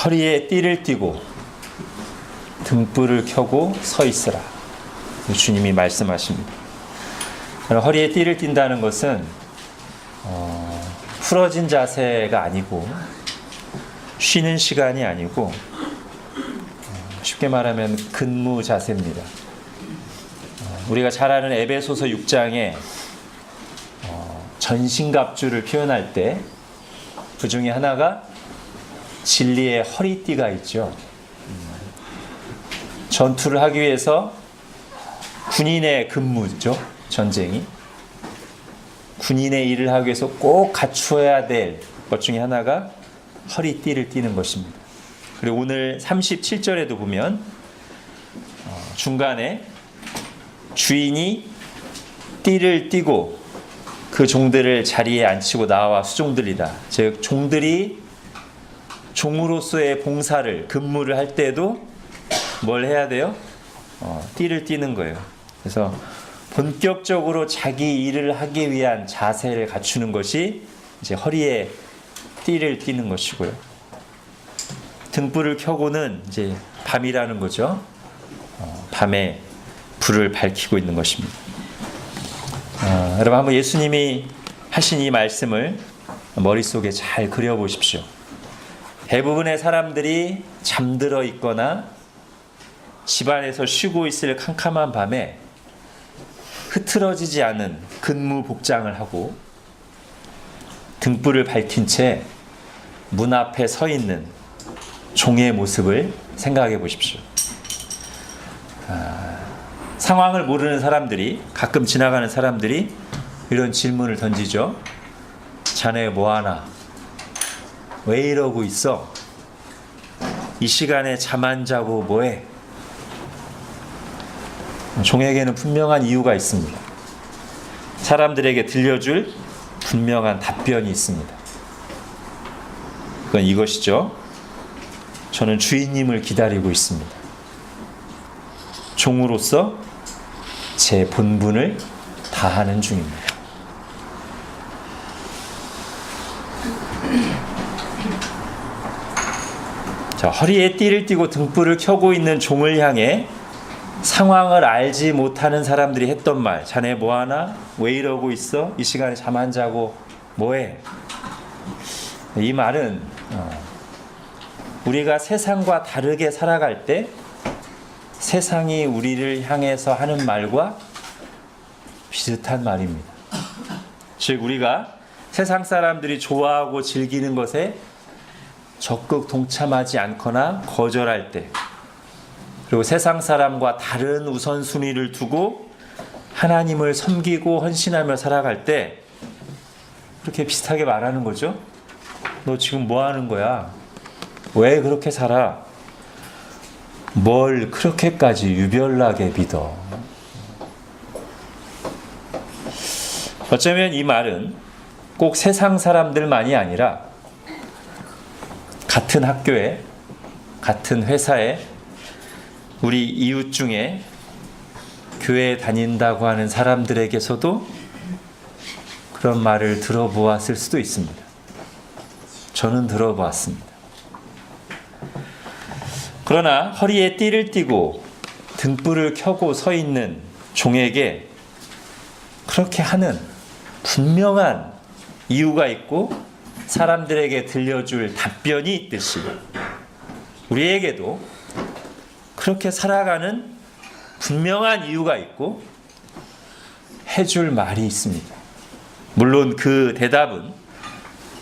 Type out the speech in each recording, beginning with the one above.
허리에 띠를 띠고 등불을 켜고 서 있으라. 주님이 말씀하십니다. 허리에 띠를 띈다는 것은 풀어진 자세가 아니고 쉬는 시간이 아니고 쉽게 말하면 근무 자세입니다. 우리가 잘 아는 에베소서 6장에 전신갑주를 표현할 때 그 중에 하나가 진리의 허리띠가 있죠. 전투를 하기 위해서 군인의 근무죠. 전쟁이. 군인의 일을 하기 위해서 꼭 갖추어야 될 것 중에 하나가 허리띠를 띠는 것입니다. 그리고 오늘 37절에도 보면 중간에 주인이 띠를 띠고 그 종들을 자리에 앉히고 나와 수종들이다. 즉 종들이 종으로서의 봉사를 근무를 할 때도 뭘 해야 돼요? 띠를 띠는 거예요. 그래서 본격적으로 자기 일을 하기 위한 자세를 갖추는 것이 이제 허리에 띠를 띠는 것이고요. 등불을 켜고는 이제 밤이라는 거죠. 밤에 불을 밝히고 있는 것입니다. 여러분 한번 예수님이 하신 이 말씀을 머릿속에 잘 그려보십시오. 대부분의 사람들이 잠들어 있거나 집안에서 쉬고 있을 캄캄한 밤에 흐트러지지 않은 근무 복장을 하고 등불을 밝힌 채 문 앞에 서 있는 종의 모습을 생각해 보십시오. 상황을 모르는 사람들이, 가끔 지나가는 사람들이 이런 질문을 던지죠. 자네 뭐하나? 왜 이러고 있어? 이 시간에 잠 안 자고 뭐해? 종에게는 분명한 이유가 있습니다. 사람들에게 들려줄 분명한 답변이 있습니다. 그건 이것이죠. 저는 주인님을 기다리고 있습니다. 종으로서 제 본분을 다하는 중입니다. 자, 허리에 띠를 띠고 등불을 켜고 있는 종을 향해 상황을 알지 못하는 사람들이 했던 말, 자네 뭐하나? 왜 이러고 있어? 이 시간에 잠 안 자고 뭐해? 이 말은 우리가 세상과 다르게 살아갈 때 세상이 우리를 향해서 하는 말과 비슷한 말입니다. 즉 우리가 세상 사람들이 좋아하고 즐기는 것에 적극 동참하지 않거나 거절할 때, 그리고 세상 사람과 다른 우선순위를 두고 하나님을 섬기고 헌신하며 살아갈 때 그렇게 비슷하게 말하는 거죠. 너 지금 뭐 하는 거야? 왜 그렇게 살아? 뭘 그렇게까지 유별나게 믿어? 어쩌면 이 말은 꼭 세상 사람들만이 아니라 같은 학교에, 같은 회사에, 우리 이웃 중에 교회에 다닌다고 하는 사람들에게서도 그런 말을 들어보았을 수도 있습니다. 저는 들어보았습니다. 그러나 허리에 띠를 띠고 등불을 켜고 서 있는 종에게 그렇게 하는 분명한 이유가 있고 사람들에게 들려줄 답변이 있듯이 우리에게도 그렇게 살아가는 분명한 이유가 있고 해줄 말이 있습니다. 물론 그 대답은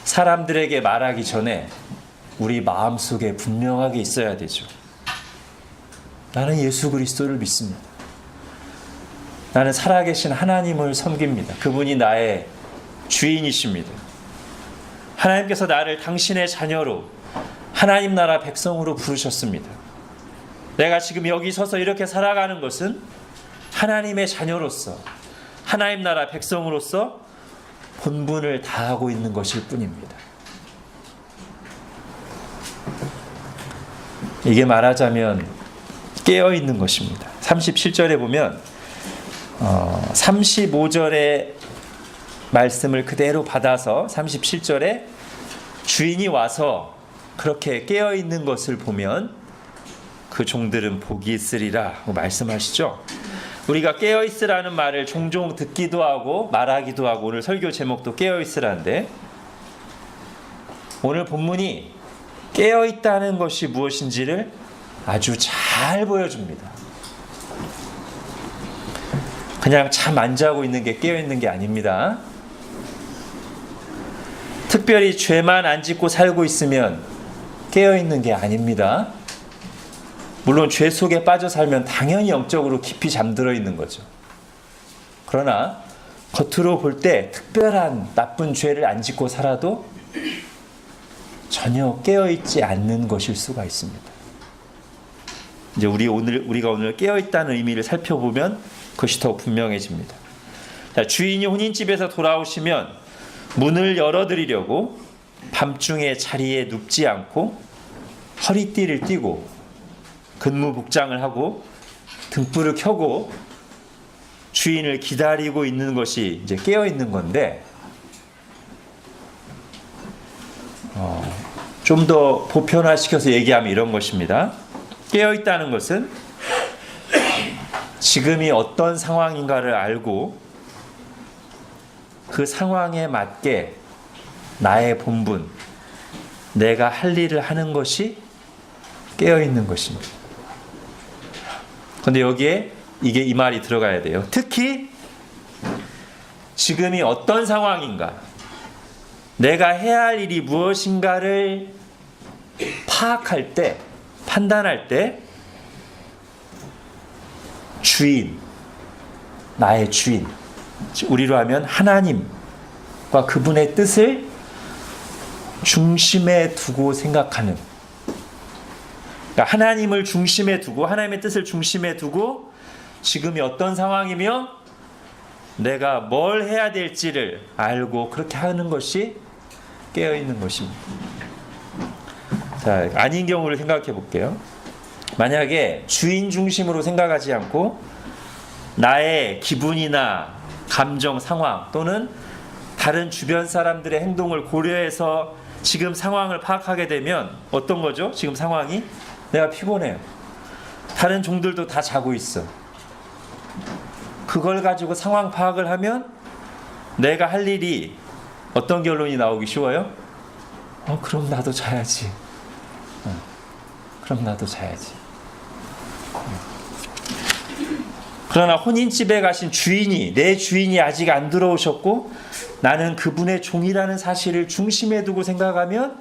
사람들에게 말하기 전에 우리 마음속에 분명하게 있어야 되죠. 나는 예수 그리스도를 믿습니다. 나는 살아계신 하나님을 섬깁니다. 그분이 나의 주인이십니다. 하나님께서 나를 당신의 자녀로 하나님 나라 백성으로 부르셨습니다. 내가 지금 여기 서서 이렇게 살아가는 것은 하나님의 자녀로서, 하나님 나라 백성으로서 본분을 다하고 있는 것일 뿐입니다. 이게 말하자면 깨어있는 것입니다. 37절에 보면 35절의 말씀을 그대로 받아서 37절에 주인이 와서 그렇게 깨어 있는 것을 보면 그 종들은 복이 있으리라고 말씀하시죠. 우리가 깨어 있으라는 말을 종종 듣기도 하고 말하기도 하고 오늘 설교 제목도 깨어 있으라는데 오늘 본문이 깨어 있다는 것이 무엇인지를 아주 잘 보여줍니다. 그냥 잠 안 자고 있는 게 깨어 있는 게 아닙니다. 특별히 죄만 안 짓고 살고 있으면 깨어 있는 게 아닙니다. 물론 죄 속에 빠져 살면 당연히 영적으로 깊이 잠들어 있는 거죠. 그러나 겉으로 볼 때 특별한 나쁜 죄를 안 짓고 살아도 전혀 깨어 있지 않는 것일 수가 있습니다. 이제 우리가 오늘 깨어 있다는 의미를 살펴보면 그것이 더 분명해집니다. 자, 주인이 혼인집에서 돌아오시면 문을 열어드리려고 밤중에 자리에 눕지 않고 허리띠를 띠고 근무복장을 하고 등불을 켜고 주인을 기다리고 있는 것이 이제 깨어 있는 건데 좀 더 보편화시켜서 얘기하면 이런 것입니다. 깨어 있다는 것은 지금이 어떤 상황인가를 알고 그 상황에 맞게 나의 본분, 내가 할 일을 하는 것이 깨어 있는 것입니다. 그런데 여기에 이 말이 들어가야 돼요. 특히 지금이 어떤 상황인가, 내가 해야 할 일이 무엇인가를 파악할 때, 판단할 때 주인, 나의 주인, 우리로 하면 하나님과 그분의 뜻을 중심에 두고 생각하는, 그러니까 하나님을 중심에 두고 하나님의 뜻을 중심에 두고 지금이 어떤 상황이며 내가 뭘 해야 될지를 알고 그렇게 하는 것이 깨어있는 것입니다. 자, 아닌 경우를 생각해 볼게요. 만약에 주인 중심으로 생각하지 않고 나의 기분이나 감정, 상황 또는 다른 주변 사람들의 행동을 고려해서 지금 상황을 파악하게 되면 어떤 거죠? 지금 상황이 내가 피곤해요. 다른 종들도 다 자고 있어. 그걸 가지고 상황 파악을 하면 내가 할 일이 어떤 결론이 나오기 쉬워요? 그럼 나도 자야지. 그럼 나도 자야지. 그러나 혼인집에 가신 주인이, 내 주인이 아직 안 들어오셨고 나는 그분의 종이라는 사실을 중심에 두고 생각하면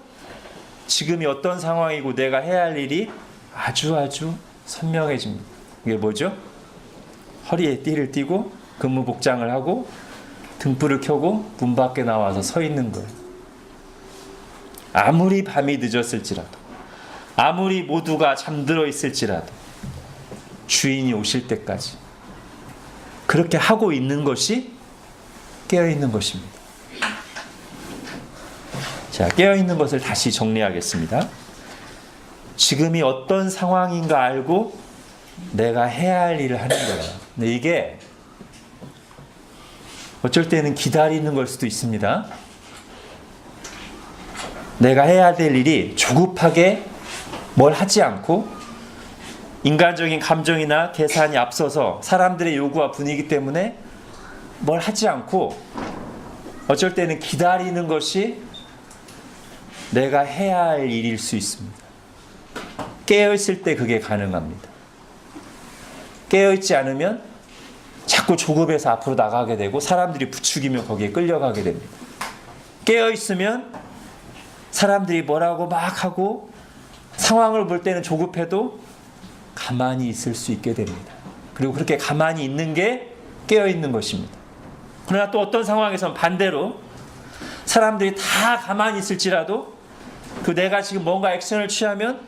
지금이 어떤 상황이고 내가 해야 할 일이 아주 선명해집니다. 이게 뭐죠? 허리에 띠를 띠고 근무 복장을 하고 등불을 켜고 문 밖에 나와서 서 있는 거예요. 아무리 밤이 늦었을지라도, 아무리 모두가 잠들어 있을지라도 주인이 오실 때까지 그렇게 하고 있는 것이 깨어있는 것입니다. 자, 깨어있는 것을 다시 정리하겠습니다. 지금이 어떤 상황인가 알고 내가 해야 할 일을 하는 거예요. 근데 이게 어쩔 때는 기다리는 걸 수도 있습니다. 내가 해야 될 일이 조급하게 뭘 하지 않고 인간적인 감정이나 계산이 앞서서 사람들의 요구와 분위기 때문에 뭘 하지 않고 어쩔 때는 기다리는 것이 내가 해야 할 일일 수 있습니다. 깨어있을 때 그게 가능합니다. 깨어있지 않으면 자꾸 조급해서 앞으로 나가게 되고 사람들이 부추기면 거기에 끌려가게 됩니다. 깨어있으면 사람들이 뭐라고 막 하고 상황을 볼 때는 조급해도 가만히 있을 수 있게 됩니다. 그리고 그렇게 가만히 있는 게 깨어있는 것입니다. 그러나 또 어떤 상황에서는 반대로 사람들이 다 가만히 있을지라도 그 내가 지금 뭔가 액션을 취하면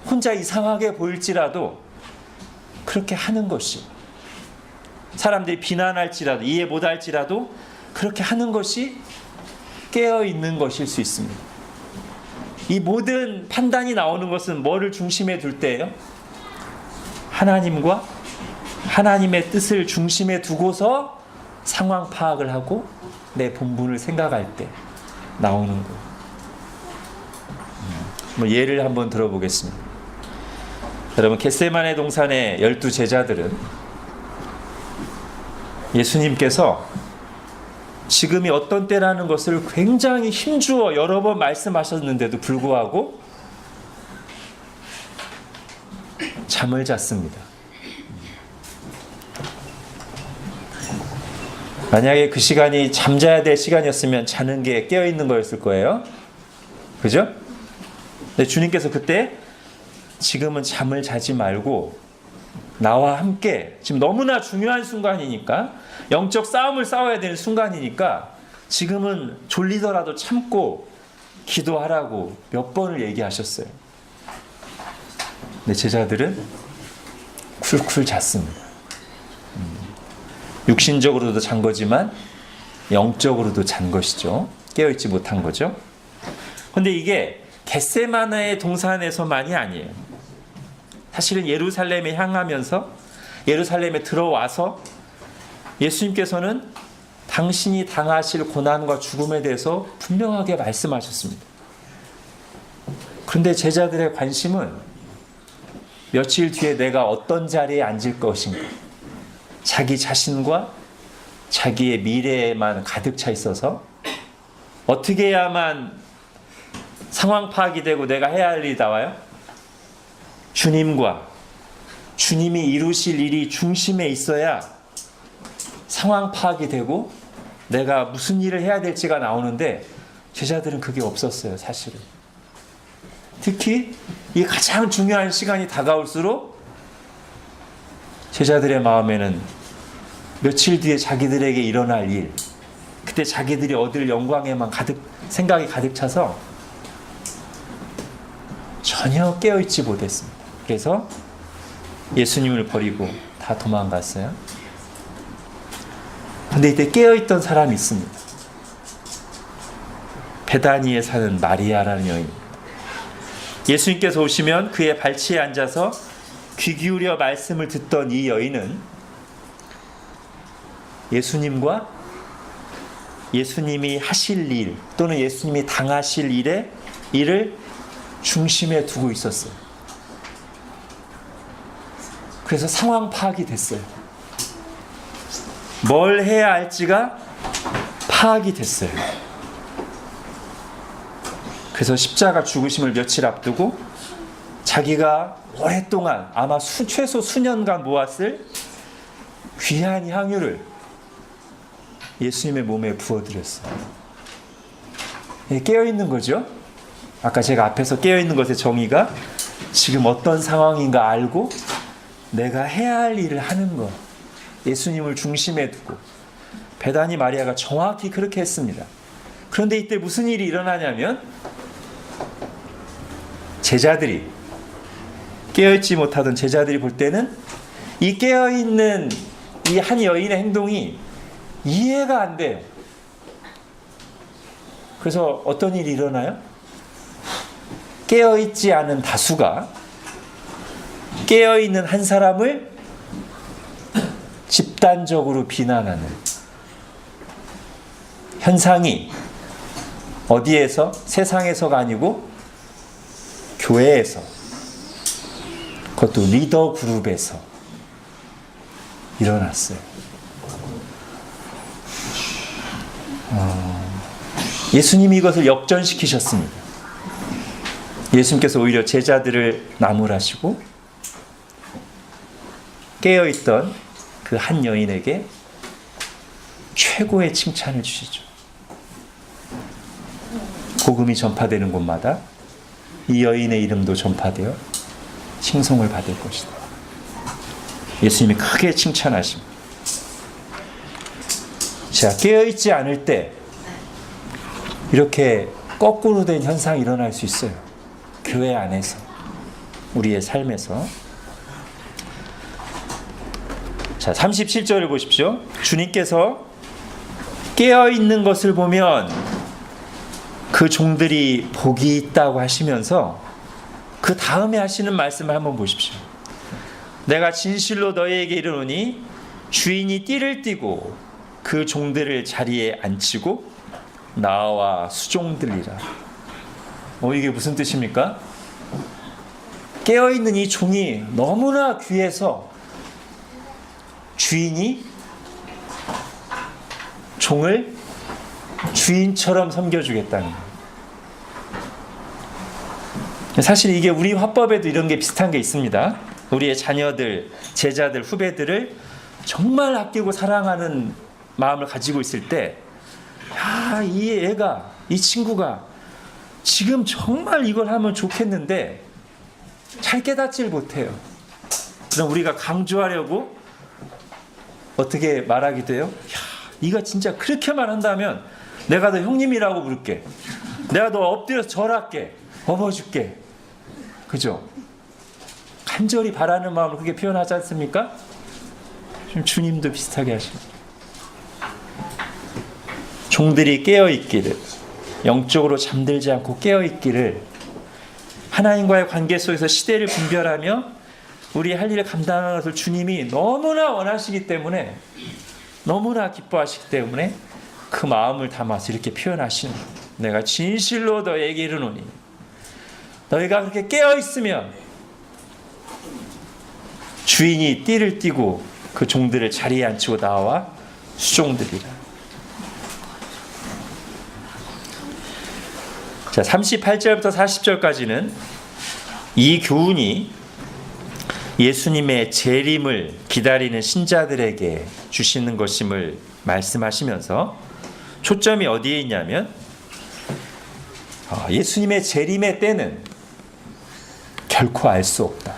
혼자 이상하게 보일지라도 그렇게 하는 것이, 사람들이 비난할지라도 이해 못할지라도 그렇게 하는 것이 깨어있는 것일 수 있습니다. 이 모든 판단이 나오는 것은 뭐를 중심에 둘 때예요? 하나님과 하나님의 뜻을 중심에 두고서 상황 파악을 하고 내 본분을 생각할 때 나오는 거예요. 예를 한번 들어보겠습니다. 여러분, 겟세마네 동산의 12 제자들은 예수님께서 지금이 어떤 때라는 것을 굉장히 힘주어 여러 번 말씀하셨는데도 불구하고 잠을 잤습니다. 만약에 그 시간이 잠자야 될 시간이었으면 자는 게 깨어있는 거였을 거예요. 그죠? 근데 주님께서 그때 지금은 잠을 자지 말고 나와 함께, 지금 너무나 중요한 순간이니까, 영적 싸움을 싸워야 되는 순간이니까 지금은 졸리더라도 참고 기도하라고 몇 번을 얘기하셨어요. 근데 제자들은 쿨쿨 잤습니다. 육신적으로도 잔 거지만 영적으로도 잔 것이죠. 깨어있지 못한 거죠. 근데 이게 겟세마네의 동산에서만이 아니에요. 사실은 예루살렘에 향하면서, 예루살렘에 들어와서 예수님께서는 당신이 당하실 고난과 죽음에 대해서 분명하게 말씀하셨습니다. 그런데 제자들의 관심은 며칠 뒤에 내가 어떤 자리에 앉을 것인가, 자기 자신과 자기의 미래에만 가득 차 있어서 어떻게 해야만 상황 파악이 되고 내가 해야 할 일이 나와요? 주님과 주님이 이루실 일이 중심에 있어야 상황 파악이 되고 내가 무슨 일을 해야 될지가 나오는데, 제자들은 그게 없었어요, 사실은. 특히 이 가장 중요한 시간이 다가올수록 제자들의 마음에는 며칠 뒤에 자기들에게 일어날 일, 그때 자기들이 얻을 영광에만 생각이 가득 차서 전혀 깨어있지 못했습니다. 그래서 예수님을 버리고 다 도망갔어요. 근데 이때 깨어있던 사람이 있습니다. 베다니에 사는 마리아라는 여인입니다. 예수님께서 오시면 그의 발치에 앉아서 귀 기울여 말씀을 듣던 이 여인은 예수님과 예수님이 하실 일, 또는 예수님이 당하실 일을 중심에 두고 있었어요. 그래서 상황 파악이 됐어요. 뭘 해야 할지가 파악이 됐어요. 그래서 십자가 죽으심을 며칠 앞두고 자기가 오랫동안, 아마 최소 수년간 모았을 귀한 향유를 예수님의 몸에 부어드렸어요. 깨어있는 거죠. 아까 제가 앞에서 깨어있는 것의 정의가 지금 어떤 상황인가 알고 내가 해야 할 일을 하는 것, 예수님을 중심에 두고. 베다니 마리아가 정확히 그렇게 했습니다. 그런데 이때 무슨 일이 일어나냐면, 제자들이, 깨어있지 못하던 제자들이 볼 때는 이 깨어있는 이 한 여인의 행동이 이해가 안 돼요. 그래서 어떤 일이 일어나요? 깨어있지 않은 다수가 깨어있는 한 사람을 집단적으로 비난하는 현상이 어디에서? 세상에서가 아니고 교회에서, 그것도 리더 그룹에서 일어났어요. 예수님이 이것을 역전시키셨습니다. 예수님께서 오히려 제자들을 나무라시고 깨어있던 그 한 여인에게 최고의 칭찬을 주시죠. 복음이 전파되는 곳마다 이 여인의 이름도 전파되어 칭송을 받을 것이다. 예수님이 크게 칭찬하십니다. 자, 깨어있지 않을 때 이렇게 거꾸로 된 현상이 일어날 수 있어요. 교회 안에서, 우리의 삶에서. 자, 37절을 보십시오. 주님께서 깨어있는 것을 보면 그 종들이 복이 있다고 하시면서 그 다음에 하시는 말씀을 한번 보십시오. 내가 진실로 너희에게 이르노니 주인이 띠를 띠고 그 종들을 자리에 앉히고 나와 수종들이라. 이게 무슨 뜻입니까? 깨어있는 이 종이 너무나 귀해서 주인이 종을 주인처럼 섬겨주겠다는 거예요. 사실 이게 우리 화법에도 이런 게 비슷한 게 있습니다. 우리의 자녀들, 제자들, 후배들을 정말 아끼고 사랑하는 마음을 가지고 있을 때, 이 애가, 이 친구가 지금 정말 이걸 하면 좋겠는데 잘 깨닫질 못해요. 그럼 우리가 강조하려고 어떻게 말하기도 해요? 네가 진짜 그렇게만 한다면 내가 너 형님이라고 부를게. 내가 너 엎드려서 절할게. 업어줄게. 그죠? 간절히 바라는 마음을 그렇게 표현하지 않습니까? 좀 주님도 비슷하게 하십니다. 종들이 깨어있기를, 영적으로 잠들지 않고 깨어있기를, 하나님과의 관계 속에서 시대를 분별하며 우리 할 일을 감당하는 것을 주님이 너무나 원하시기 때문에, 너무나 기뻐하시기 때문에 그 마음을 담아서 이렇게 표현하시는 거예요. 내가 진실로 너에게 이르노니 너희가 그렇게 깨어있으면 주인이 띠를 띠고 그 종들을 자리에 앉히고 나와 수종들이라. 자, 38절부터 40절까지는 이 교훈이 예수님의 재림을 기다리는 신자들에게 주시는 것임을 말씀하시면서 초점이 어디에 있냐면 예수님의 재림의 때는 결코 알 수 없다.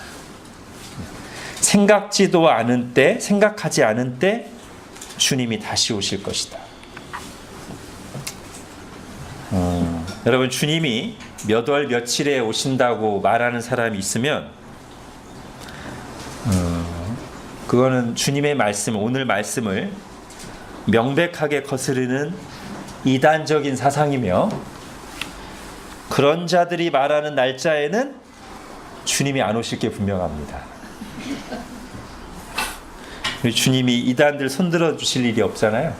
생각지도 않은 때, 생각하지 않은 때 주님이 다시 오실 것이다. 여러분, 주님이 몇 월 며칠에 오신다고 말하는 사람이 있으면 그거는 주님의 말씀, 오늘 말씀을 명백하게 거스르는 이단적인 사상이며, 그런 자들이 말하는 날짜에는 주님이 안 오실 게 분명합니다. 주님이 이단들 손들어 주실 일이 없잖아요.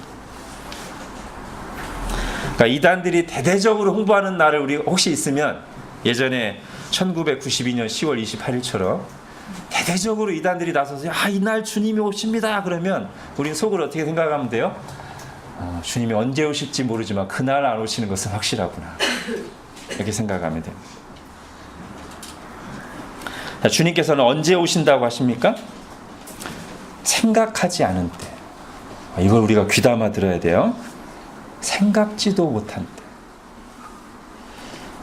그러니까 이단들이 대대적으로 홍보하는 날을 우리 혹시 있으면, 예전에 1992년 10월 28일처럼 대대적으로 이단들이 나서서 이날 주님이 오십니다 그러면 우리는 속으로 어떻게 생각하면 돼요? 주님이 언제 오실지 모르지만 그날 안 오시는 것은 확실하구나, 이렇게 생각하면 됩니다. 자, 주님께서는 언제 오신다고 하십니까? 생각하지 않은 때. 이걸 우리가 귀담아 들어야 돼요. 생각지도 못한 때.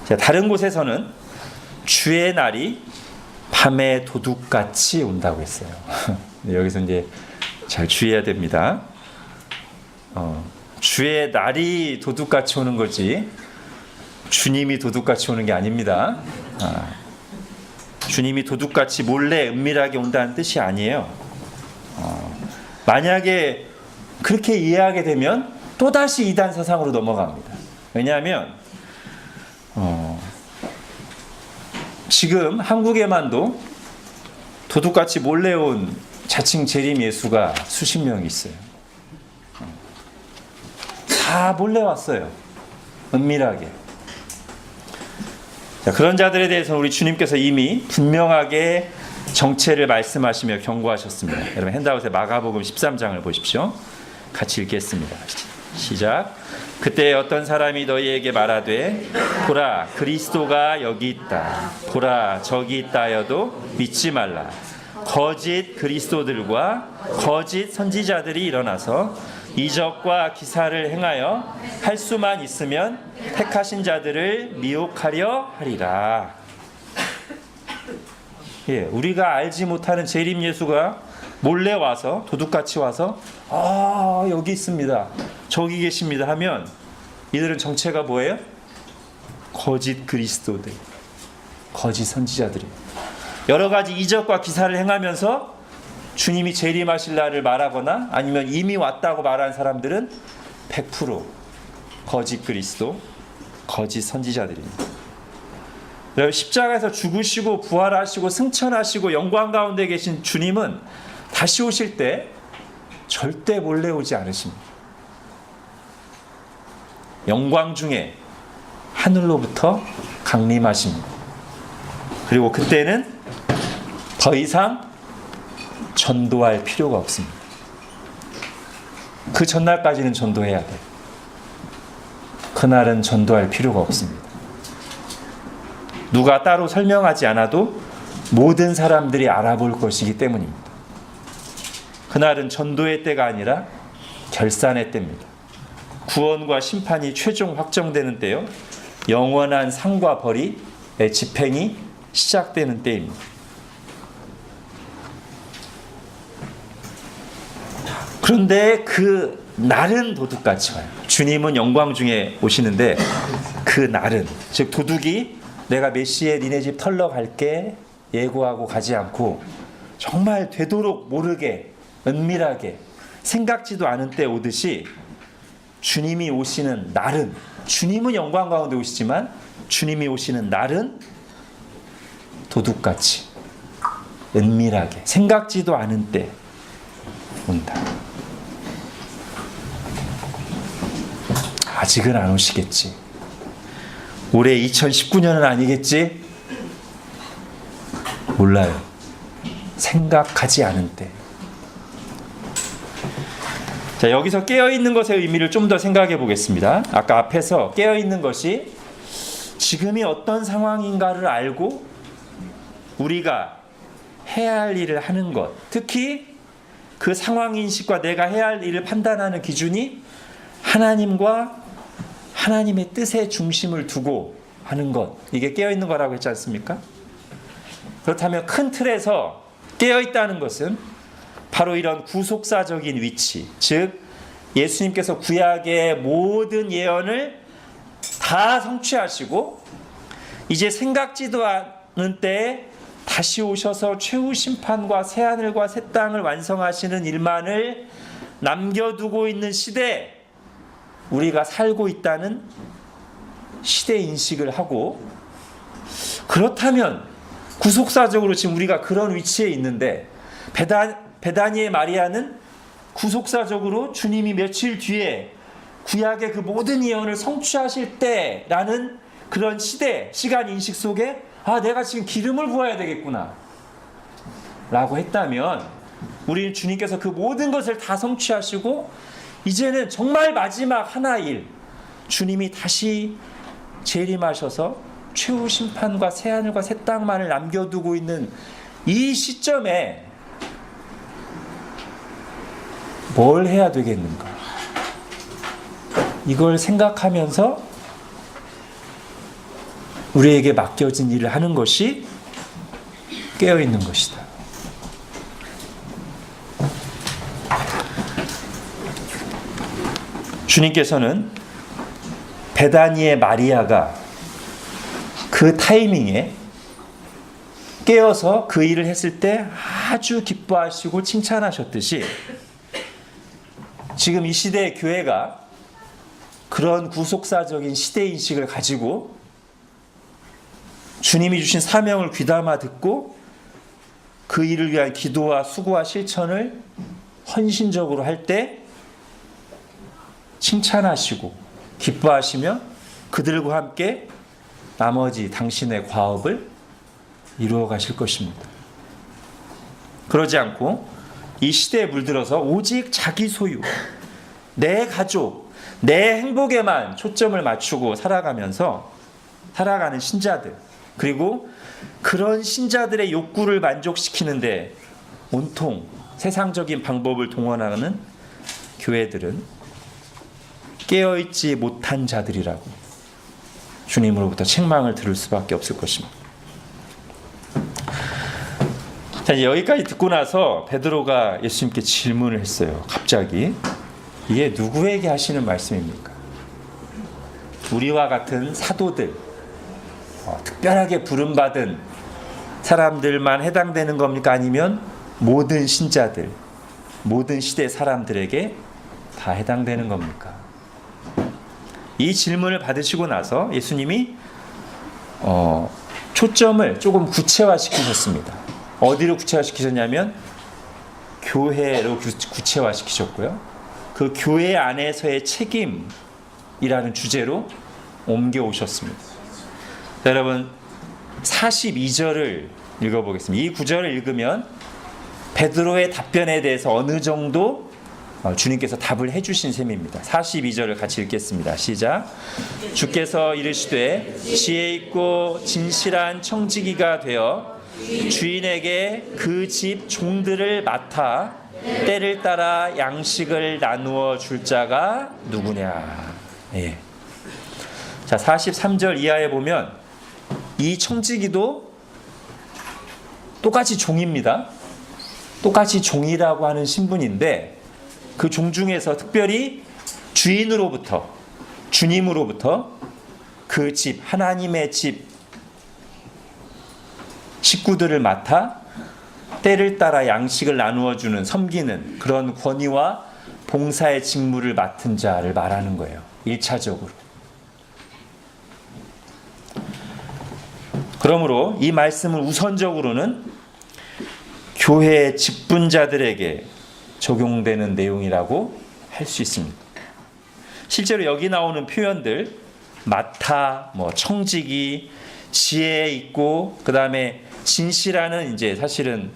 자, 다른 곳에서는 주의 날이 밤에 도둑같이 온다고 했어요. 여기서 이제 잘 주의해야 됩니다. 주의 날이 도둑같이 오는 거지 주님이 도둑같이 오는 게 아닙니다. 주님이 도둑같이 몰래 은밀하게 온다는 뜻이 아니에요. 만약에 그렇게 이해하게 되면 또다시 이단 사상으로 넘어갑니다. 왜냐하면 지금 한국에만도 도둑같이 몰래 온 자칭 재림 예수가 수십 명 있어요. 다 몰래 왔어요. 은밀하게. 자, 그런 자들에 대해서는 우리 주님께서 이미 분명하게 정체를 말씀하시며 경고하셨습니다. 여러분, 핸드아웃에 마가복음 13장을 보십시오. 같이 읽겠습니다. 시작. 그때 어떤 사람이 너희에게 말하되 보라, 그리스도가 여기 있다, 보라, 저기 있다 하여도 믿지 말라. 거짓 그리스도들과 거짓 선지자들이 일어나서 이적과 기사를 행하여 할 수만 있으면 택하신 자들을 미혹하려 하리라. 우리가 알지 못하는 재림 예수가 몰래 와서, 도둑같이 와서 여기 있습니다, 저기 계십니다 하면 이들은 정체가 뭐예요? 거짓 그리스도들, 거짓 선지자들이 여러 가지 이적과 기사를 행하면서 주님이 재림하실 날을 말하거나 아니면 이미 왔다고 말하는 사람들은 100% 거짓 그리스도, 거짓 선지자들입니다. 여러분, 십자가에서 죽으시고 부활하시고 승천하시고 영광 가운데 계신 주님은 다시 오실 때 절대 몰래 오지 않으십니다. 영광 중에 하늘로부터 강림하십니다. 그리고 그때는 더 이상 전도할 필요가 없습니다. 그 전날까지는 전도해야 돼요. 그날은 전도할 필요가 없습니다. 누가 따로 설명하지 않아도 모든 사람들이 알아볼 것이기 때문입니다. 그날은 전도의 때가 아니라 결산의 때입니다. 구원과 심판이 최종 확정되는 때요. 영원한 상과 벌이 집행이 시작되는 때입니다. 그런데 그 날은 도둑같이 와요. 주님은 영광 중에 오시는데 그 날은, 즉 도둑이 내가 몇 시에 니네 집 털러 갈게 예고하고 가지 않고 정말 되도록 모르게 은밀하게 생각지도 않은 때 오듯이 주님이 오시는 날은, 주님은 영광 가운데 오시지만 주님이 오시는 날은 도둑같이 은밀하게 생각지도 않은 때 온다. 아직은 안 오시겠지. 올해 2019년은 아니겠지? 몰라요. 생각하지 않은 때. 자, 여기서 깨어있는 것의 의미를 좀 더 생각해 보겠습니다. 아까 앞에서 깨어있는 것이 지금이 어떤 상황인가를 알고 우리가 해야 할 일을 하는 것, 특히 그 상황인식과 내가 해야 할 일을 판단하는 기준이 하나님과 하나님의 뜻의 중심을 두고 하는 것, 이게 깨어있는 거라고 했지 않습니까? 그렇다면 큰 틀에서 깨어있다는 것은 바로 이런 구속사적인 위치, 즉 예수님께서 구약의 모든 예언을 다 성취하시고 이제 생각지도 않은 때에 다시 오셔서 최후 심판과 새하늘과 새 땅을 완성하시는 일만을 남겨두고 있는 시대에 우리가 살고 있다는 시대 인식을 하고, 그렇다면 구속사적으로 지금 우리가 그런 위치에 있는데 베다니의 마리아는 구속사적으로 주님이 며칠 뒤에 구약의 그 모든 예언을 성취하실 때라는 그런 시간 인식 속에 내가 지금 기름을 부어야 되겠구나 라고 했다면, 우리는 주님께서 그 모든 것을 다 성취하시고 이제는 정말 마지막 하나의 일, 주님이 다시 재림하셔서 최후 심판과 새하늘과 새 땅만을 남겨두고 있는 이 시점에 뭘 해야 되겠는가? 이걸 생각하면서 우리에게 맡겨진 일을 하는 것이 깨어있는 것이다. 주님께서는 베다니의 마리아가 그 타이밍에 깨어서 그 일을 했을 때 아주 기뻐하시고 칭찬하셨듯이, 지금 이 시대의 교회가 그런 구속사적인 시대인식을 가지고 주님이 주신 사명을 귀담아 듣고 그 일을 위한 기도와 수고와 실천을 헌신적으로 할 때 칭찬하시고 기뻐하시며 그들과 함께 나머지 당신의 과업을 이루어 가실 것입니다. 그러지 않고 이 시대에 물들어서 오직 자기 소유, 내 가족, 내 행복에만 초점을 맞추고 살아가는 신자들, 그리고 그런 신자들의 욕구를 만족시키는데 온통 세상적인 방법을 동원하는 교회들은 깨어있지 못한 자들이라고 주님으로부터 책망을 들을 수밖에 없을 것입니다. 자, 이제 여기까지 듣고 나서 베드로가 예수님께 질문을 했어요. 갑자기. 이게 누구에게 하시는 말씀입니까? 우리와 같은 사도들, 특별하게 부름받은 사람들만 해당되는 겁니까? 아니면 모든 신자들, 모든 시대 사람들에게 다 해당되는 겁니까? 이 질문을 받으시고 나서 예수님이 초점을 조금 구체화시키셨습니다. 어디로 구체화시키셨냐면 교회로 구체화시키셨고요. 그 교회 안에서의 책임이라는 주제로 옮겨오셨습니다. 자, 여러분 42절을 읽어보겠습니다. 이 구절을 읽으면 베드로의 답변에 대해서 어느 정도 주님께서 답을 해주신 셈입니다. 42절을 같이 읽겠습니다. 시작. 주께서 이르시되 지혜 있고 진실한 청지기가 되어 주인에게 그 집 종들을 맡아 때를 따라 양식을 나누어 줄 자가 누구냐. 예. 자, 43절 이하에 보면 이 청지기도 똑같이 종입니다. 똑같이 종이라고 하는 신분인데 그 종 중에서 특별히 주인으로부터, 주님으로부터 그 집, 하나님의 집 식구들을 맡아 때를 따라 양식을 나누어 주는, 섬기는 그런 권위와 봉사의 직무를 맡은 자를 말하는 거예요. 1차적으로. 그러므로 이 말씀은 우선적으로는 교회의 직분자들에게 적용되는 내용이라고 할 수 있습니다. 실제로 여기 나오는 표현들 맡아, 청지기, 지혜 있고 그 다음에 진실하는 이제 사실은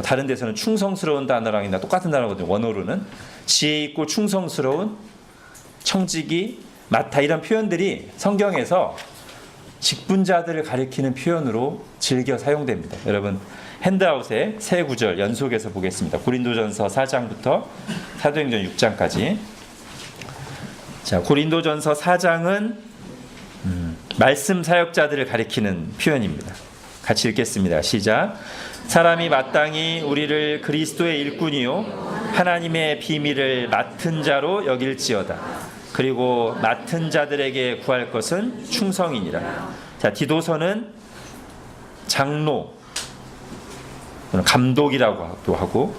다른 데서는 충성스러운 단어랑이나 똑같은 단어거든요. 원어로는 지혜 있고 충성스러운 청지기, 맡아 이런 표현들이 성경에서 직분자들을 가리키는 표현으로 즐겨 사용됩니다. 여러분 핸드아웃에 세 구절 연속해서 보겠습니다. 고린도전서 4장부터 사도행전 6장까지. 자, 고린도전서 4장은 말씀 사역자들을 가리키는 표현입니다. 같이 읽겠습니다. 시작. 사람이 마땅히 우리를 그리스도의 일꾼이요 하나님의 비밀을 맡은 자로 여길지어다. 그리고 맡은 자들에게 구할 것은 충성이니라. 자, 디도서는 장로, 감독이라고도 하고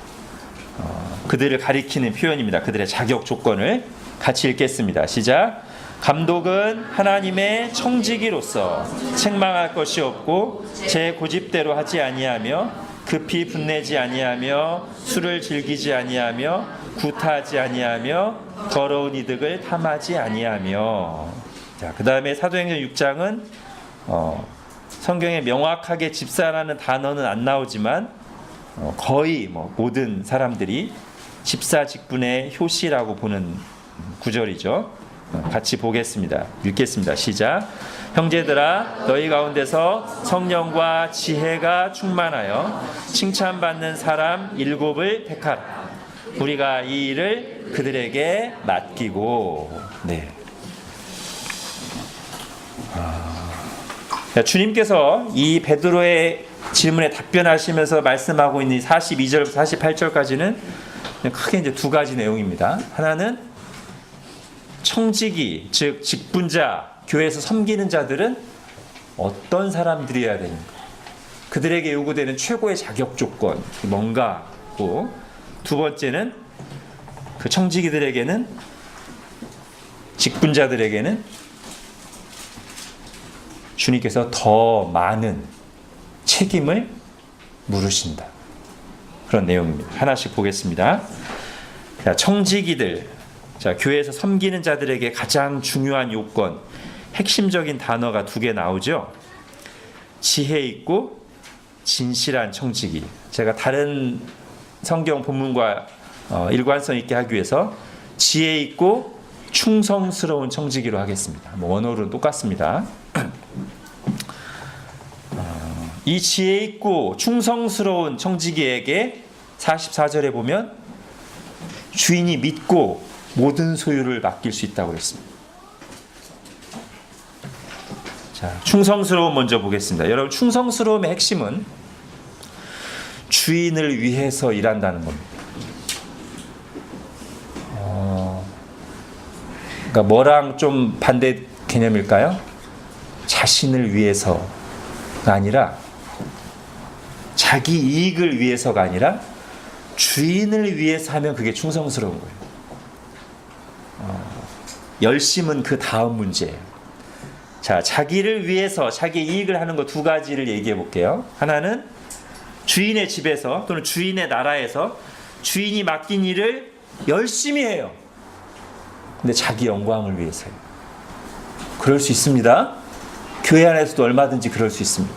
그들을 가리키는 표현입니다. 그들의 자격 조건을 같이 읽겠습니다. 시작. 감독은 하나님의 청지기로서 책망할 것이 없고 제 고집대로 하지 아니하며 급히 분내지 아니하며 술을 즐기지 아니하며 구타하지 아니하며 더러운 이득을 탐하지 아니하며. 자, 그 다음에 사도행전 6장은 성경에 명확하게 집사라는 단어는 안 나오지만 거의 모든 사람들이 집사 직분의 효시라고 보는 구절이죠. 같이 보겠습니다. 읽겠습니다. 시작. 형제들아 너희 가운데서 성령과 지혜가 충만하여 칭찬받는 사람 7을 택하라. 우리가 이 일을 그들에게 맡기고. 네. 주님께서 이 베드로의 질문에 답변하시면서 말씀하고 있는 42절부터 48절까지는 크게 이제 두 가지 내용입니다. 하나는 청지기, 즉 직분자, 교회에서 섬기는 자들은 어떤 사람들이어야 되는가? 그들에게 요구되는 최고의 자격 조건 뭔가고, 두 번째는 그 청지기들에게는, 직분자들에게는 주님께서 더 많은 책임을 물으신다. 그런 내용입니다. 하나씩 보겠습니다. 자, 청지기들, 자, 교회에서 섬기는 자들에게 가장 중요한 요건, 핵심적인 단어가 두 개 나오죠. 지혜 있고 진실한 청지기. 제가 다른 성경 본문과 일관성 있게 하기 위해서 지혜 있고 충성스러운 청지기로 하겠습니다. 원어로는 똑같습니다. 이 지혜 있고 충성스러운 청지기에게 44절에 보면 주인이 믿고 모든 소유를 맡길 수 있다고 그랬습니다. 자, 충성스러움 먼저 보겠습니다. 여러분, 충성스러움의 핵심은 주인을 위해서 일한다는 겁니다. 그러니까 뭐랑 좀 반대 개념일까요? 자신을 위해서가 아니라, 자기 이익을 위해서가 아니라 주인을 위해서 하면 그게 충성스러운 거예요. 열심은 그 다음 문제예요. 자, 자기를 위해서 자기 이익을 하는 거 두 가지를 얘기해 볼게요. 하나는 주인의 집에서 또는 주인의 나라에서 주인이 맡긴 일을 열심히 해요. 근데 자기 영광을 위해서요. 그럴 수 있습니다. 교회 안에서도 얼마든지 그럴 수 있습니다.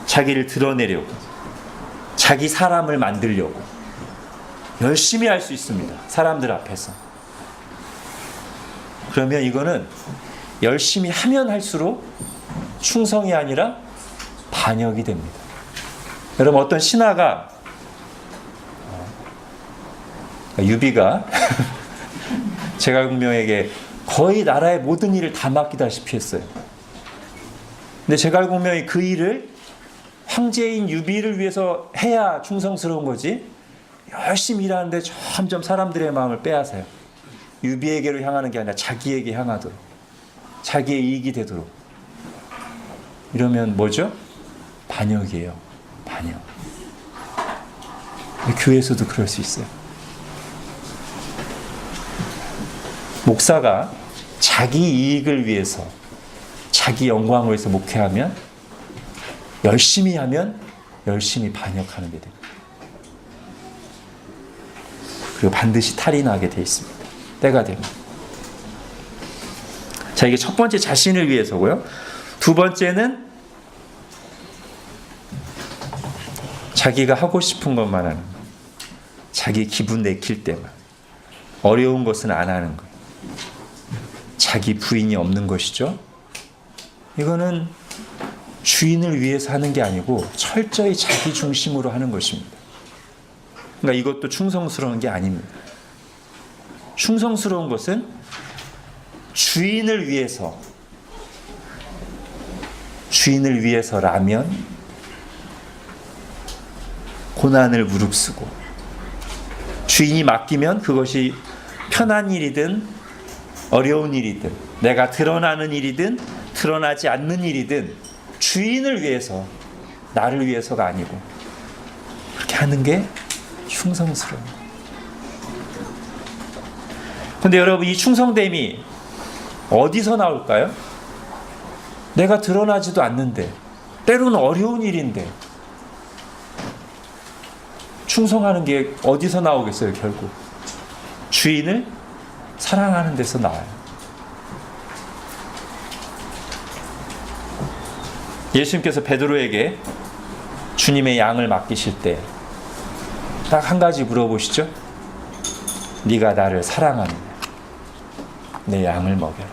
자기를 드러내려고, 자기 사람을 만들려고 열심히 할 수 있습니다. 사람들 앞에서. 그러면 이거는 열심히 하면 할수록 충성이 아니라 반역이 됩니다. 여러분, 어떤 신하가, 유비가 제갈공명에게 거의 나라의 모든 일을 다 맡기다시피 했어요. 근데 제갈공명이 그 일을 황제인 유비를 위해서 해야 충성스러운 거지, 열심히 일하는데 점점 사람들의 마음을 빼앗아요. 유비에게로 향하는 게 아니라 자기에게 향하도록, 자기의 이익이 되도록. 이러면 뭐죠? 반역이에요. 반역. 교회에서도 그럴 수 있어요. 목사가 자기 이익을 위해서, 자기 영광을 위해서 목회하면, 열심히 하면 열심히 반역하는 게 됩니다. 그리고 반드시 탈이 나게 돼 있습니다. 때가 되면. 자, 이게 첫 번째, 자신을 위해서고요. 두 번째는 자기가 하고 싶은 것만 하는 것. 자기 기분 내킬 때만. 어려운 것은 안 하는 것. 자기 부인이 없는 것이죠. 이거는 주인을 위해서 하는 게 아니고 철저히 자기 중심으로 하는 것입니다. 그러니까 이것도 충성스러운 게 아닙니다. 충성스러운 것은 주인을 위해서라면 고난을 무릅쓰고, 주인이 맡기면 그것이 편한 일이든 어려운 일이든, 내가 드러나는 일이든 드러나지 않는 일이든 주인을 위해서, 나를 위해서가 아니고 그렇게 하는 게 충성스러운 거예요. 근데 여러분, 이 충성됨이 어디서 나올까요? 내가 드러나지도 않는데, 때로는 어려운 일인데 충성하는 게 어디서 나오겠어요? 결국 주인을 사랑하는 데서 나와요. 예수님께서 베드로에게 주님의 양을 맡기실 때 딱 한 가지 물어보시죠. 네가 나를 사랑하느냐? 내 양을 먹여라.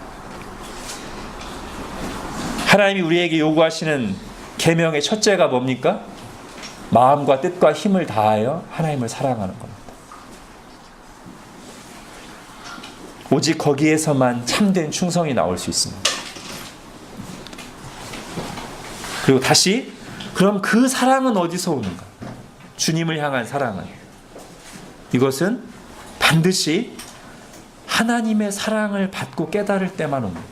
하나님이 우리에게 요구하시는 계명의 첫째가 뭡니까? 마음과 뜻과 힘을 다하여 하나님을 사랑하는 겁니다. 오직 거기에서만 참된 충성이 나올 수 있습니다. 그리고 다시, 그럼 그 사랑은 어디서 오는가? 주님을 향한 사랑은, 이것은 반드시 하나님의 사랑을 받고 깨달을 때만 옵니다.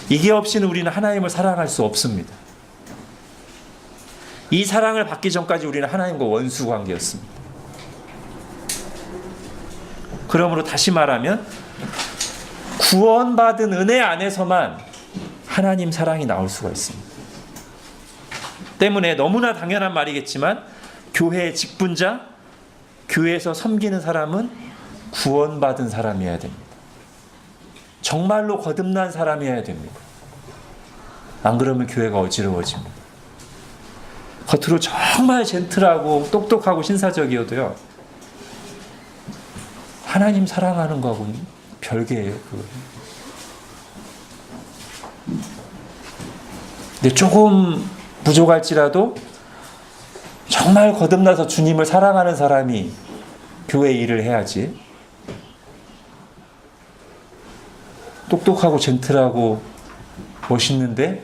이게 없이는 우리는 하나님을 사랑할 수 없습니다. 이 사랑을 받기 전까지 우리는 하나님과 원수 관계였습니다. 그러므로 다시 말하면 구원받은 은혜 안에서만 하나님 사랑이 나올 수가 있습니다. 때문에 너무나 당연한 말이겠지만, 교회의 직분자, 교회에서 섬기는 사람은 구원받은 사람이어야 됩니다. 정말로 거듭난 사람이어야 됩니다. 안 그러면 교회가 어지러워집니다. 겉으로 정말 젠틀하고 똑똑하고 신사적이어도요, 하나님 사랑하는 거하고는 별개예요. 그거. 근데 조금 부족할지라도 정말 거듭나서 주님을 사랑하는 사람이 교회 일을 해야지, 똑똑하고 젠틀하고 멋있는데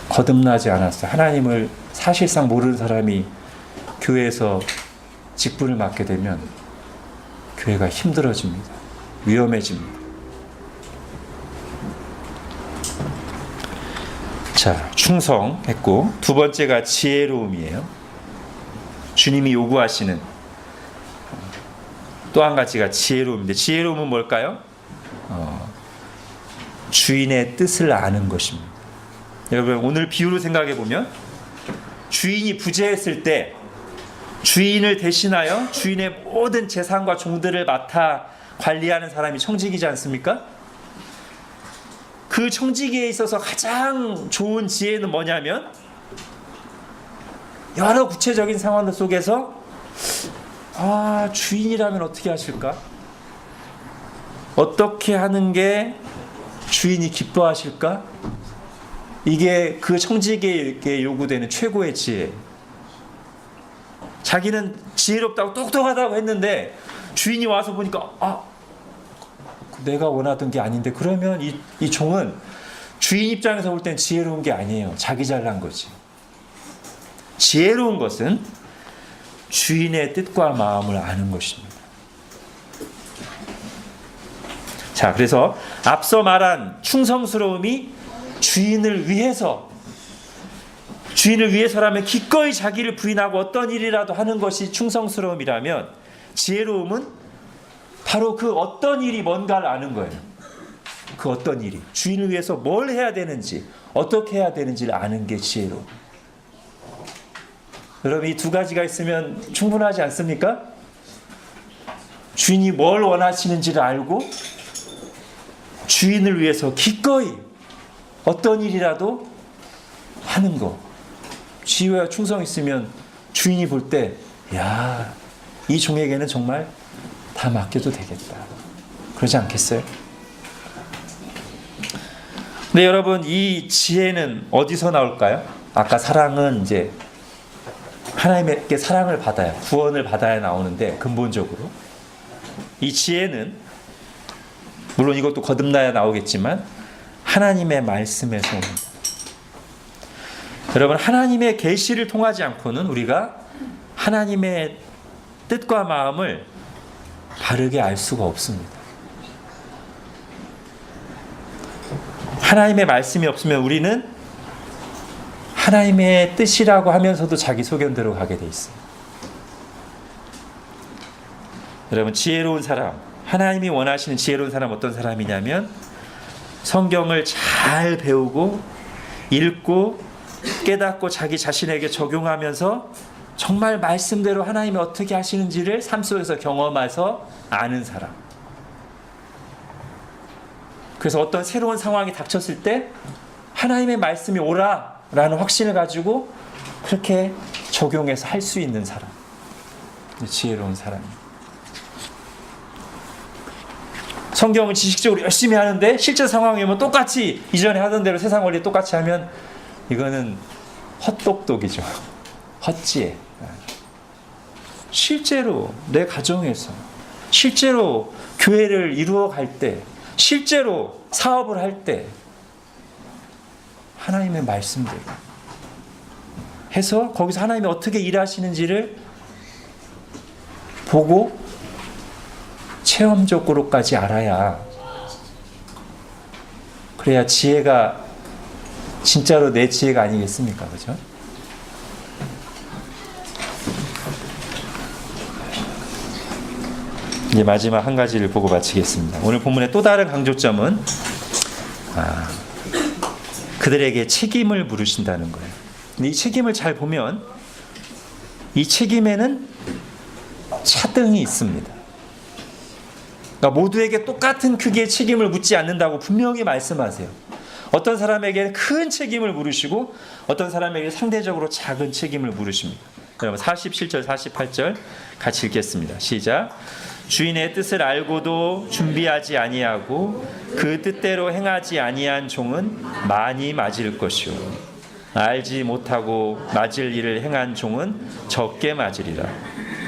거듭나지 않았어요. 하나님을 사실상 모르는 사람이 교회에서 직분을 맡게 되면 교회가 힘들어집니다. 위험해집니다. 자, 충성했고, 두 번째가 지혜로움이에요. 주님이 요구하시는 또 한 가지가 지혜로움인데, 지혜로움은 뭘까요? 주인의 뜻을 아는 것입니다. 여러분, 오늘 비유로 생각해 보면, 주인이 부재했을 때 주인을 대신하여 주인의 모든 재산과 종들을 맡아 관리하는 사람이 청직이지 않습니까? 그 청지기에 있어서 가장 좋은 지혜는 뭐냐면 여러 구체적인 상황들 속에서 주인이라면 어떻게 하실까? 어떻게 하는 게 주인이 기뻐하실까? 이게 그 청지기에게 요구되는 최고의 지혜. 자기는 지혜롭다고 똑똑하다고 했는데 주인이 와서 보니까 내가 원하던 게 아닌데, 그러면 이 종은 주인 입장에서 볼 땐 지혜로운 게 아니에요. 자기 잘난 거지. 지혜로운 것은 주인의 뜻과 마음을 아는 것입니다. 자, 그래서 앞서 말한 충성스러움이 주인을 위해서라면 기꺼이 자기를 부인하고 어떤 일이라도 하는 것이 충성스러움이라면, 지혜로움은 바로 그 어떤 일이 뭔가를 아는 거예요. 그 어떤 일이 주인을 위해서 뭘 해야 되는지, 어떻게 해야 되는지를 아는 게 지혜로움. 여러분, 이 두 가지가 있으면 충분하지 않습니까? 주인이 뭘 원하시는지를 알고 주인을 위해서 기꺼이 어떤 일이라도 하는 거. 지혜와 충성 있으면 주인이 볼 때, 이 종에게는 정말 다 맡겨도 되겠다. 그러지 않겠어요? 근데 여러분, 이 지혜는 어디서 나올까요? 아까 사랑은 이제 하나님께 사랑을 받아야, 구원을 받아야 나오는데, 근본적으로 이 지혜는 물론 이것도 거듭나야 나오겠지만 하나님의 말씀에서 옵니다. 여러분, 하나님의 계시를 통하지 않고는 우리가 하나님의 뜻과 마음을 바르게 알 수가 없습니다. 하나님의 말씀이 없으면 우리는 하나님의 뜻이라고 하면서도 자기 소견대로 가게 돼 있어요. 여러분, 지혜로운 사람, 하나님이 원하시는 지혜로운 사람 어떤 사람이냐면, 성경을 잘 배우고 읽고 깨닫고 자기 자신에게 적용하면서 정말 말씀대로 하나님이 어떻게 하시는지를 삶 속에서 경험해서 아는 사람. 그래서 어떤 새로운 상황이 닥쳤을 때 하나님의 말씀이 옳아라는 확신을 가지고 그렇게 적용해서 할 수 있는 사람. 지혜로운 사람입니다. 성경을 지식적으로 열심히 하는데 실제 상황이 오면 똑같이 이전에 하던 대로 세상 원리 똑같이 하면 이거는 헛똑똑이죠. 헛지혜. 실제로 내 가정에서, 실제로 교회를 이루어갈 때, 실제로 사업을 할 때 하나님의 말씀대로 해서 거기서 하나님이 어떻게 일하시는지를 보고 체험적으로까지 알아야, 그래야 지혜가 진짜로 내 지혜가 아니겠습니까? 그죠? 이제 마지막 한 가지를 보고 마치겠습니다. 오늘 본문의 또 다른 강조점은 그들에게 책임을 물으신다는 거예요. 근데 이 책임을 잘 보면 이 책임에는 차등이 있습니다. 그러니까 모두에게 똑같은 크기의 책임을 묻지 않는다고 분명히 말씀하세요. 어떤 사람에게는 큰 책임을 물으시고 어떤 사람에게 상대적으로 작은 책임을 물으십니다. 여러분 47절 48절 같이 읽겠습니다. 시작. 주인의 뜻을 알고도 준비하지 아니하고 그 뜻대로 행하지 아니한 종은 많이 맞을 것이요 알지 못하고 맞을 일을 행한 종은 적게 맞으리라.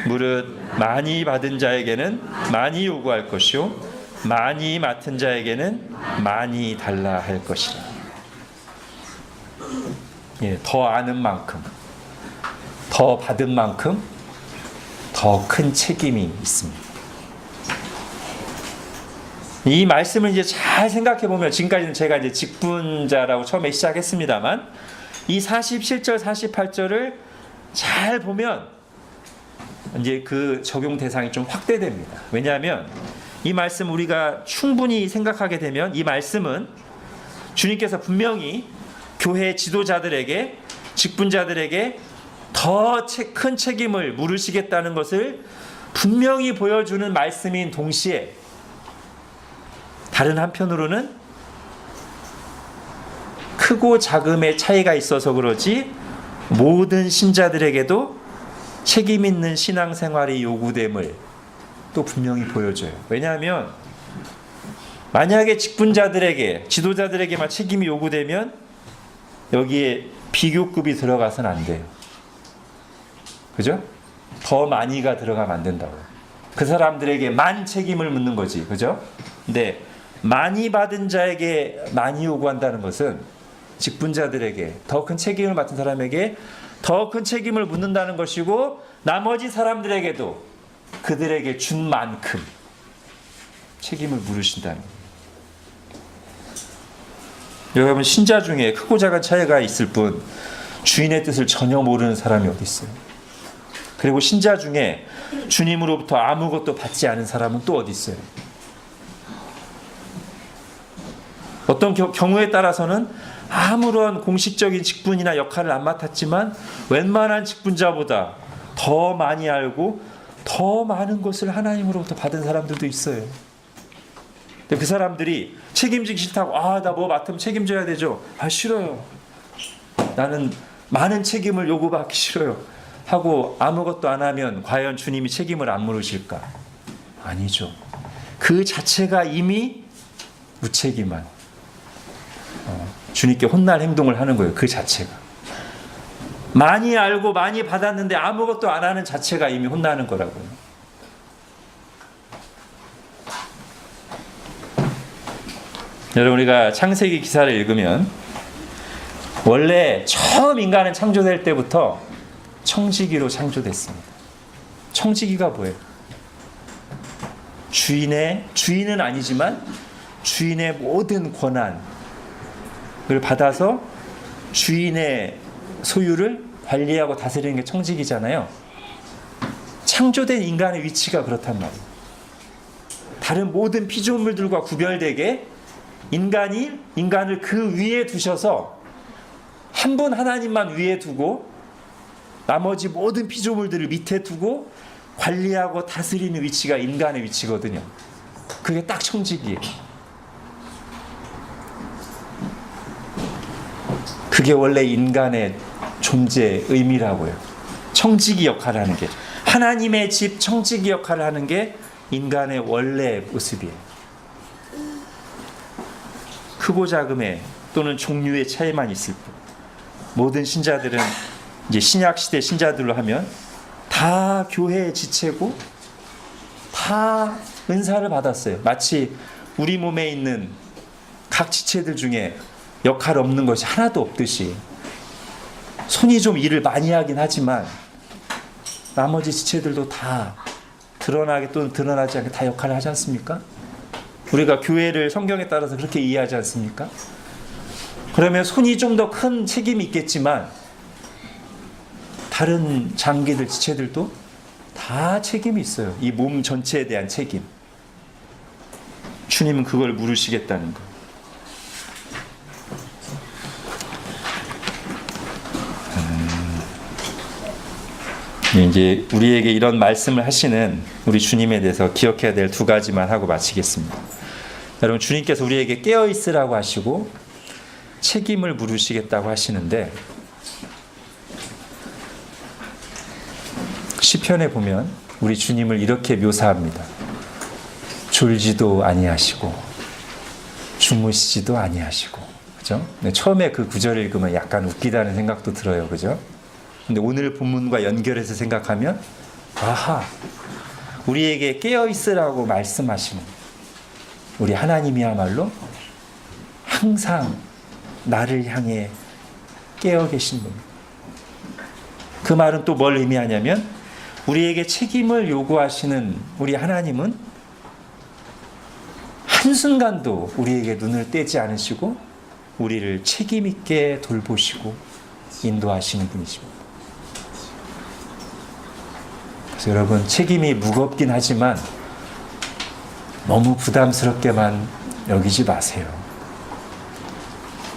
무릇 많이 받은 자에게는 많이 요구할 것이요 많이 맡은 자에게는 많이 달라 할 것이라. 더 아는 만큼, 더 받은 만큼 더 큰 책임이 있습니다. 이 말씀을 이제 잘 생각해 보면, 지금까지는 제가 이제 직분자라고 처음에 시작했습니다만, 이 47절, 48절을 잘 보면 이제 그 적용 대상이 좀 확대됩니다. 왜냐하면 이 말씀 우리가 충분히 생각하게 되면 이 말씀은 주님께서 분명히 교회 지도자들에게, 직분자들에게 더 큰 책임을 물으시겠다는 것을 분명히 보여주는 말씀인 동시에, 다른 한편으로는 크고 작음의 차이가 있어서 그러지 모든 신자들에게도 책임 있는 신앙생활이 요구됨을 또 분명히 보여줘요. 왜냐하면 만약에 직분자들에게, 지도자들에게만 책임이 요구되면 여기에 비교급이 들어가서는 안 돼요. 그죠? 더 많이가 들어가면 안 된다고. 그 사람들에게만 책임을 묻는 거지. 그죠? 근데 많이 받은 자에게 많이 요구한다는 것은 직분자들에게, 더 큰 책임을 맡은 사람에게 더 큰 책임을 묻는다는 것이고, 나머지 사람들에게도 그들에게 준 만큼 책임을 물으신다는 거예요. 여러분, 신자 중에 크고 작은 차이가 있을 뿐 주인의 뜻을 전혀 모르는 사람이 어디 있어요? 그리고 신자 중에 주님으로부터 아무것도 받지 않은 사람은 또 어디 있어요? 어떤 경우에 따라서는 아무런 공식적인 직분이나 역할을 안 맡았지만 웬만한 직분자보다 더 많이 알고 더 많은 것을 하나님으로부터 받은 사람들도 있어요. 근데 그 사람들이 책임지기 싫다고, 나 뭐 맡으면 책임져야 되죠. 싫어요. 나는 많은 책임을 요구받기 싫어요. 하고 아무것도 안 하면 과연 주님이 책임을 안 물으실까? 아니죠. 그 자체가 이미 무책임한, 주님께 혼날 행동을 하는 거예요. 그 자체가. 많이 알고 많이 받았는데 아무것도 안 하는 자체가 이미 혼나는 거라고요. 여러분, 우리가 창세기 기사를 읽으면 원래 처음 인간은 창조될 때부터 청지기로 창조됐습니다. 청지기가 뭐예요? 주인은 아니지만 주인의 모든 권한을 받아서 주인의 소유를 관리하고 다스리는 게 청지기잖아요. 창조된 인간의 위치가 그렇단 말이에요. 다른 모든 피조물들과 구별되게 인간을 그 위에 두셔서 한 분 하나님만 위에 두고 나머지 모든 피조물들을 밑에 두고 관리하고 다스리는 위치가 인간의 위치거든요. 그게 딱 청지기예요. 그게 원래 인간의 존재의 의미라고요. 청지기 역할을 하는 게, 하나님의 집 청지기 역할을 하는 게 인간의 원래 모습이에요. 크고 작음의 또는 종류의 차이만 있을 뿐, 모든 신자들은 이제 신약 시대 신자들로 하면 다 교회의 지체고 다 은사를 받았어요. 마치 우리 몸에 있는 각 지체들 중에 역할 없는 것이 하나도 없듯이, 손이 좀 일을 많이 하긴 하지만 나머지 지체들도 다 드러나게 또는 드러나지 않게 다 역할을 하지 않습니까? 우리가 교회를 성경에 따라서 그렇게 이해하지 않습니까? 그러면 손이 좀 더 큰 책임이 있겠지만 다른 장기들, 지체들도 다 책임이 있어요. 이 몸 전체에 대한 책임. 주님은 그걸 물으시겠다는 거예요. 이제 우리에게 이런 말씀을 하시는 우리 주님에 대해서 기억해야 될 두 가지만 하고 마치겠습니다. 여러분, 주님께서 우리에게 깨어 있으라고 하시고 책임을 물으시겠다고 하시는데, 시편에 보면 우리 주님을 이렇게 묘사합니다. 졸지도 아니하시고 주무시지도 아니하시고. 그죠? 처음에 그 구절을 읽으면 약간 웃기다는 생각도 들어요. 그죠? 근데 오늘 본문과 연결해서 생각하면, 우리에게 깨어 있으라고 말씀하시는 우리 하나님이야말로 항상 나를 향해 깨어 계신 분입니다. 그 말은 또 뭘 의미하냐면, 우리에게 책임을 요구하시는 우리 하나님은 한순간도 우리에게 눈을 떼지 않으시고 우리를 책임 있게 돌보시고 인도하시는 분이십니다. 그래서 여러분, 책임이 무겁긴 하지만 너무 부담스럽게만 여기지 마세요.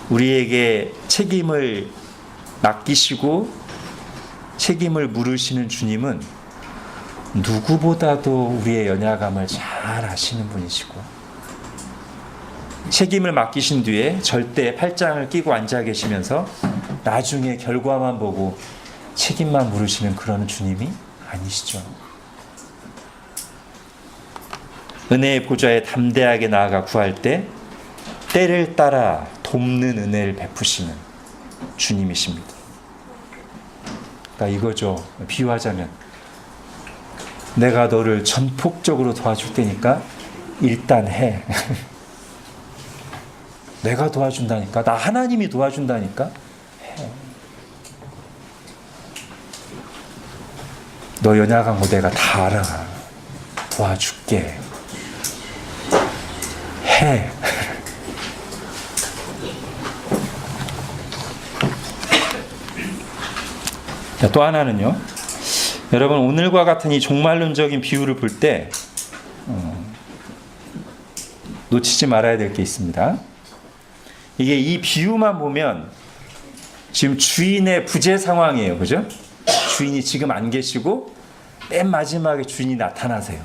우리에게 책임을 맡기시고 책임을 물으시는 주님은 누구보다도 우리의 연약함을 잘 아시는 분이시고 책임을 맡기신 뒤에 절대 팔짱을 끼고 앉아 계시면서 나중에 결과만 보고 책임만 물으시는 그런 주님이 아니시죠. 은혜의 보좌에 담대하게 나아가 구할 때 때를 따라 돕는 은혜를 베푸시는 주님이십니다. 그러니까 이거죠. 비유하자면 내가 너를 전폭적으로 도와줄 테니까 일단 해. 내가 도와준다니까. 나 하나님이 도와준다니까. 해. 너 연약한 거 내가 다 알아. 도와줄게. 해. 또 하나는요. 여러분 오늘과 같은 이 종말론적인 비유를 볼 때 놓치지 말아야 될 게 있습니다. 이게 이 비유만 보면 지금 주인의 부재 상황이에요. 그죠? 주인이 지금 안 계시고 맨 마지막에 주인이 나타나세요.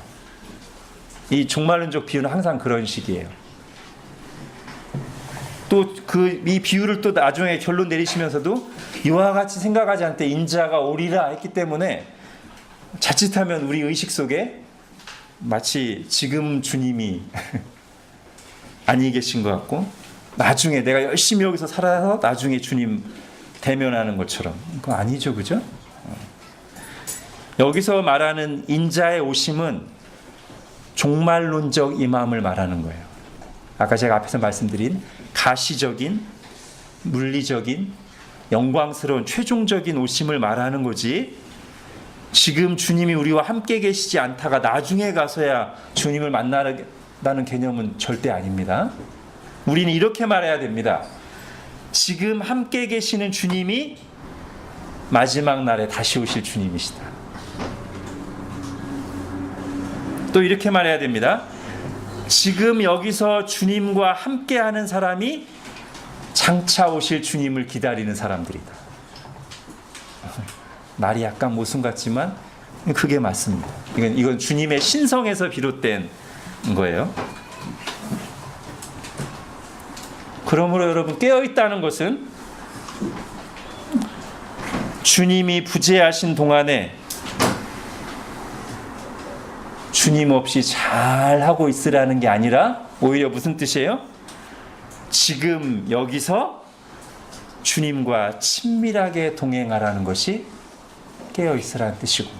이 종말론적 비유는 항상 그런 식이에요. 또 이 비유를 또 나중에 결론 내리시면서도 이와 같이 생각하지 않을 때 인자가 오리라 했기 때문에 자칫하면 우리 의식 속에 마치 지금 주님이 아니 계신 것 같고 나중에 내가 열심히 여기서 살아서 나중에 주님 대면하는 것처럼 그거 아니죠. 그죠? 여기서 말하는 인자의 오심은 종말론적 임함을 말하는 거예요. 아까 제가 앞에서 말씀드린 가시적인 물리적인 영광스러운 최종적인 오심을 말하는 거지 지금 주님이 우리와 함께 계시지 않다가 나중에 가서야 주님을 만나는 개념은 절대 아닙니다. 우리는 이렇게 말해야 됩니다. 지금 함께 계시는 주님이 마지막 날에 다시 오실 주님이시다. 또 이렇게 말해야 됩니다. 지금 여기서 주님과 함께하는 사람이 장차 오실 주님을 기다리는 사람들이다. 말이 약간 모순 같지만 그게 맞습니다. 이건 주님의 신성에서 비롯된 거예요. 그러므로 여러분 깨어있다는 것은 주님이 부재하신 동안에 주님 없이 잘 하고 있으라는 게 아니라 오히려 무슨 뜻이에요? 지금 여기서 주님과 친밀하게 동행하라는 것이 깨어있으라는 뜻이고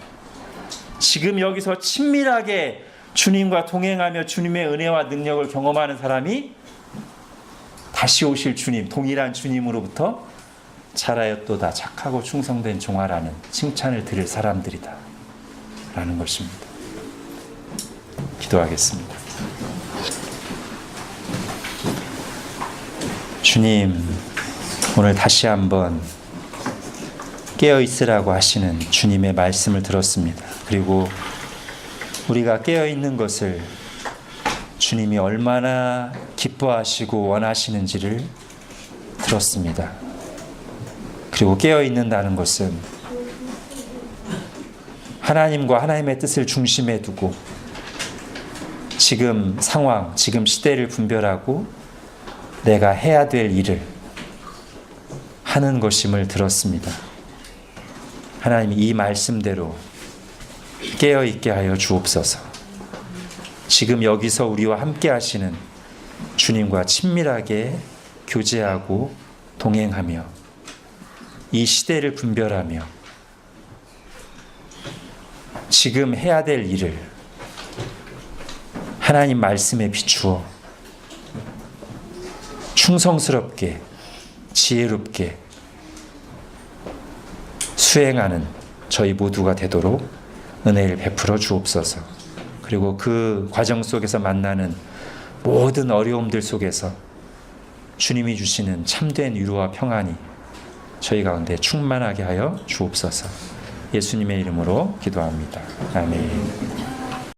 지금 여기서 친밀하게 주님과 동행하며 주님의 은혜와 능력을 경험하는 사람이 다시 오실 주님, 동일한 주님으로부터 잘하였도다 착하고 충성된 종아라는 칭찬을 들을 사람들이다 라는 것입니다. 기도하겠습니다. 주님, 오늘 다시 한번 깨어있으라고 하시는 주님의 말씀을 들었습니다. 그리고 우리가 깨어있는 것을 주님이 얼마나 기뻐하시고 원하시는지를 들었습니다. 그리고 깨어있는다는 것은 하나님과 하나님의 뜻을 중심에 두고 지금 상황, 지금 시대를 분별하고 내가 해야 될 일을 하는 것임을 들었습니다. 하나님 이 말씀대로 깨어있게 하여 주옵소서. 지금 여기서 우리와 함께 하시는 주님과 친밀하게 교제하고 동행하며 이 시대를 분별하며 지금 해야 될 일을 하나님 말씀에 비추어 충성스럽게 지혜롭게 수행하는 저희 모두가 되도록 은혜를 베풀어 주옵소서. 그리고 그 과정 속에서 만나는 모든 어려움들 속에서 주님이 주시는 참된 위로와 평안이 저희 가운데 충만하게 하여 주옵소서. 예수님의 이름으로 기도합니다. 아멘.